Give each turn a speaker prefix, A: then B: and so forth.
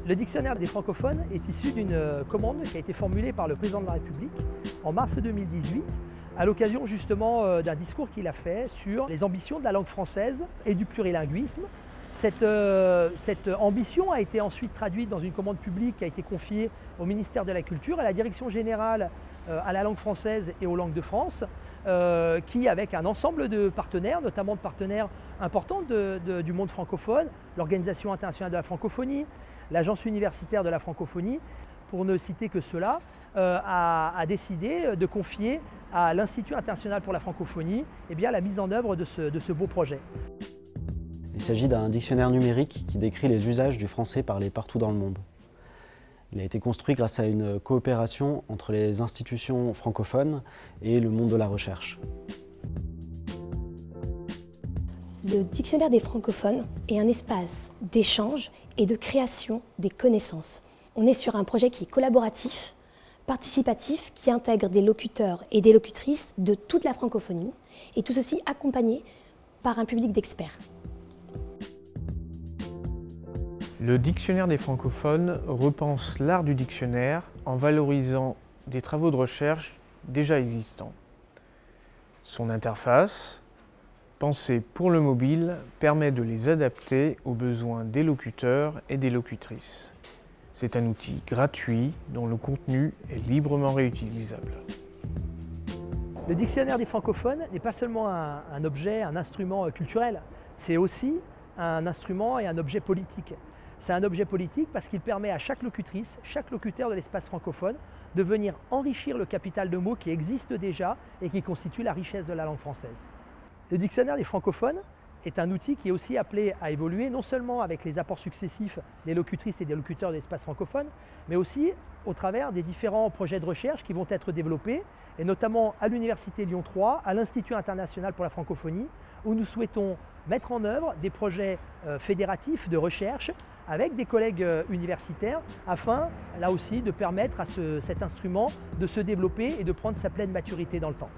A: Le dictionnaire des francophones est issu d'une commande qui a été formulée par le président de la République en mars 2018 à l'occasion justement d'un discours qu'il a fait sur les ambitions de la langue française et du plurilinguisme. Cette ambition a été ensuite traduite dans une commande publique qui a été confiée au ministère de la Culture, à la Direction générale à la langue française et aux langues de France, qui, avec un ensemble de partenaires, notamment de partenaires importants du monde francophone, l'Organisation internationale de la francophonie, l'Agence universitaire de la francophonie, pour ne citer que cela, a décidé de confier à l'Institut international pour la francophonie la mise en œuvre de ce beau projet.
B: Il s'agit d'un dictionnaire numérique qui décrit les usages du français parlé partout dans le monde. Il a été construit grâce à une coopération entre les institutions francophones et le monde de la recherche.
C: Le dictionnaire des francophones est un espace d'échange et de création des connaissances. On est sur un projet qui est collaboratif, participatif, qui intègre des locuteurs et des locutrices de toute la francophonie, et tout ceci accompagné par un public d'experts.
D: Le dictionnaire des francophones repense l'art du dictionnaire en valorisant des travaux de recherche déjà existants. Son interface, pensée pour le mobile, permet de les adapter aux besoins des locuteurs et des locutrices. C'est un outil gratuit dont le contenu est librement réutilisable.
A: Le dictionnaire des francophones n'est pas seulement un objet, un instrument culturel, c'est aussi un instrument et un objet politique. C'est un objet politique parce qu'il permet à chaque locutrice, chaque locuteur de l'espace francophone de venir enrichir le capital de mots qui existe déjà et qui constitue la richesse de la langue française. Le dictionnaire des francophones est un outil qui est aussi appelé à évoluer non seulement avec les apports successifs des locutrices et des locuteurs de l'espace francophone, mais aussi au travers des différents projets de recherche qui vont être développés, et notamment à l'Université Lyon 3, à l'Institut international pour la francophonie, où nous souhaitons mettre en œuvre des projets fédératifs de recherche avec des collègues universitaires afin, là aussi, de permettre à cet instrument de se développer et de prendre sa pleine maturité dans le temps.